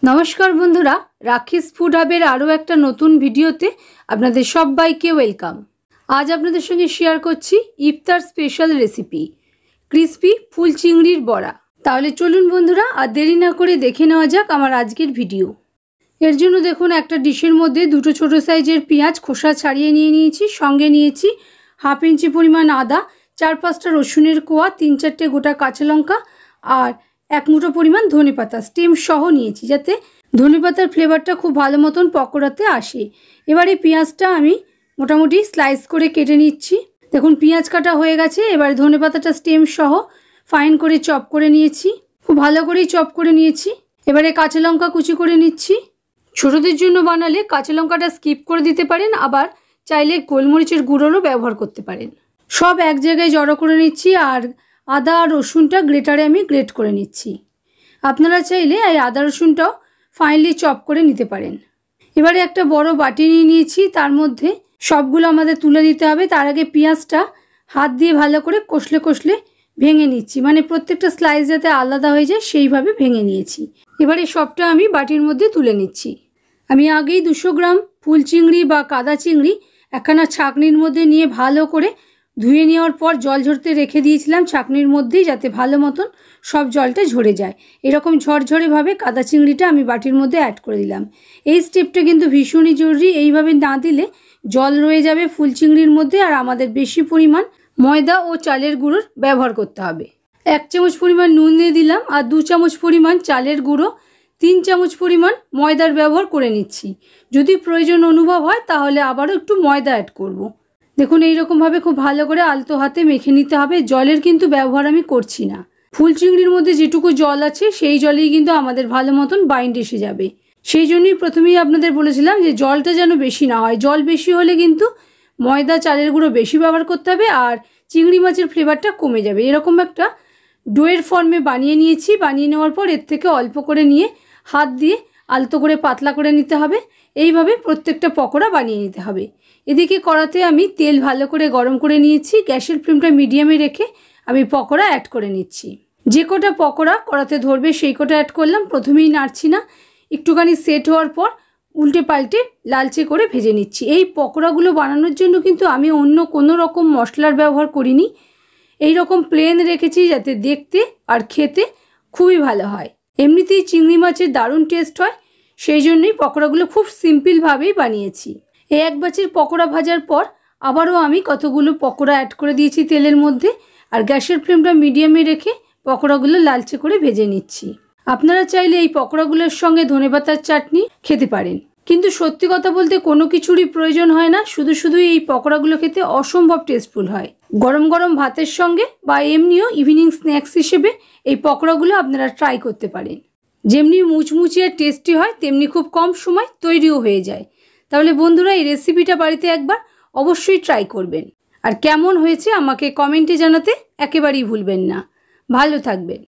नमस्कार बंधुरा राखिस फूड हाबेर आरो एकटा नतून भिडियोते आपनादेर सबाइके वेलकाम। आज आपनादेर संगे शेयर करछि इफ्तार स्पेशल रेसिपि क्रिस्पी फुल चिंगड़िर बड़ा। ताहले चलुन बंधुरा आर देरी ना करे देखे नेওয়া যাক आमार आजकेर भिडियो। एर जोन्नो देखुन एकटा डिशेर मध्य दुटो छोटो साइजेर पेঁয়াজ खोसा छाड़िए निये निয়েছি, संगे निয়েছি हाफ इंची परिमाण आदा, 4-5टा रसुनेर कोয়া, 3-4টে गोटा काँचा लंका और एक मुठो परिमाण धने पाता स्टेम सह निয়েছি যাতে ধনে পাতার ফ্লেভারটা খুব ভালো মতন পকোড়াতে আসে। এবারে পেঁয়াজটা আমি মোটামুটি স্লাইস করে কেটে নিচ্ছি। দেখুন পেঁয়াজ কাটা হয়ে গেছে। এবারে ধনে পাতাটা স্টেম সহ ফাইন করে চপ করে নিয়েছি, খুব ভালো করেই চপ করে নিয়েছি। এবারে কাঁচা লঙ্কা কুচি করে নিচ্ছি। ছোটদের জন্য বানালে কাঁচা লঙ্কাটা স্কিপ করে দিতে পারেন, আবার চাইলে গোলমরিচের গুঁড়োরও ব্যবহার করতে পারেন। সব এক জায়গায় জড়ো করে নিচ্ছি আর आदा और रसुनटा ग्रेटारे आमी ग्रेट करे निচ্ছি। আপনারা চাইলে এই আদা রসুনটাও ফাইনলি চপ করে নিতে পারেন। এবারে একটা বড় বাটি নিয়ে নিয়েছি, তার মধ্যে সবগুলো আমাদের তুলে দিতে হবে। তার আগে পেঁয়াজটা হাত দিয়ে ভালো করে কষলে কষলে ভেঙে নিচ্ছি, মানে প্রত্যেকটা স্লাইস যাতে আলাদা হয়ে যায় সেইভাবে ভেঙে নিয়েছি। এবারে সবটা আমি বাটির মধ্যে তুলে নিচ্ছি। আমি আগেই 200 গ্রাম ফুল চিংড়ি বা কাদা চিংড়ি একখানা ছাঁকনির মধ্যে নিয়ে ভালো করে ধুয়ে নেওয়ার পর জল ঝরতে রেখে দিয়েছিলাম ছাঁকনির মধ্যেই, যাতে ভালো মতন সব জলটা ঝরে যায়। এরকম ঝরঝরেভাবে কাদা চিংড়িটা আমি বাটির মধ্যে অ্যাড করে দিলাম। এই স্টেপটা কিন্তু ভীষণই জরুরি, এইভাবে না দিলে জল রয়ে যাবে ফুল চিংড়ির মধ্যে আর আমাদের বেশি পরিমাণ ময়দা ও চালের গুঁড়োর ব্যবহার করতে হবে। 1 চামচ পরিমাণ নুন দিয়ে দিলাম আর 2 চামচ পরিমাণ চালের গুঁড়ো, 3 চামচ পরিমাণ ময়দার ব্যবহার করে নিচ্ছি। যদি প্রয়োজন অনুভব হয় তাহলে আবারও একটু ময়দা অ্যাড করব। দেখুন এইরকম ভাবে খুব ভালো করে আলতো হাতে মেখে নিতে হবে। জলের কিন্তু ব্যবহার আমি করছি না। ফুল চিংড়ির মধ্যে যেটুকু জল আছে সেই জলেই কিন্তু আমাদের ভালো মতন বাইন্ড এসে যাবে। সেই জন্যই প্রথমেই আপনাদের বলেছিলাম যে জলটা যেন বেশি না হয়। জল বেশি হলে কিন্তু ময়দা চালের গুঁড়ো বেশি ব্যবহার করতে হবে আর চিংড়ি মাছের ফ্লেভারটা কমে যাবে। এরকম একটা ডোয়ের ফর্মে বানিয়ে নিয়েছি। বানিয়ে নেওয়ার পর এর থেকে অল্প করে নিয়ে হাত দিয়ে আলতো করে পাতলা করে নিতে হবে। এইভাবে প্রত্যেকটা পকোড়া বানিয়ে নিতে হবে। এদিকে কড়াতে আমি তেল ভালো করে গরম করে নিয়েছি। গ্যাসের ফ্লেমটা মিডিয়ামে রেখে আমি পকোড়া অ্যাড করে নিচ্ছি। যে কটা পকোড়া কড়াতে ধরবে সেই কটা অ্যাড করলাম। প্রথমেই নাড়ছি না, একটুখানি সেট হওয়ার পর উল্টে পাল্টে লালচে করে ভেজে নিচ্ছি। এই পকোড়াগুলো বানানোর জন্য কিন্তু আমি অন্য কোনো রকম মশলার ব্যবহার করিনি, এই রকম প্লেন রেখেছি যাতে দেখতে আর খেতে খুবই ভালো হয়। এমনিতেই চিংড়ি মাছের দারুণ টেস্ট হয়, সেই জন্যই পকোড়াগুলো খুব সিম্পলভাবেই বানিয়েছি। এই এক বাচির পকোড়া ভাজার পর আবারও আমি কতগুলো পকোড়া অ্যাড করে দিয়েছি তেলের মধ্যে আর গ্যাসের ফ্লেমটা মিডিয়ামে রেখে পকোড়াগুলো লালচে করে ভেজে নিচ্ছি। আপনারা চাইলে এই পকোড়াগুলোর সঙ্গে ধনেপাতার চাটনি খেতে পারেন, কিন্তু সত্যি কথা বলতে কোনো কিছুরই প্রয়োজন হয় না, শুধু শুধুই এই পকোড়াগুলো খেতে অসম্ভব টেস্টফুল হয়। গরম গরম ভাতের সঙ্গে বা এমনিও ইভিনিং স্ন্যাক্স হিসেবে এই পকোড়াগুলো আপনারা ট্রাই করতে পারেন। যেমনি মুচমুচি আর টেস্টি হয় তেমনি খুব কম সময় তৈরিও হয়ে যায়। তাহলে বন্ধুরা এই রেসিপিটা বাড়িতে একবার অবশ্যই ট্রাই করবেন আর কেমন হয়েছে আমাকে কমেন্টে জানাতে একেবারেই ভুলবেন না। ভালো থাকবেন।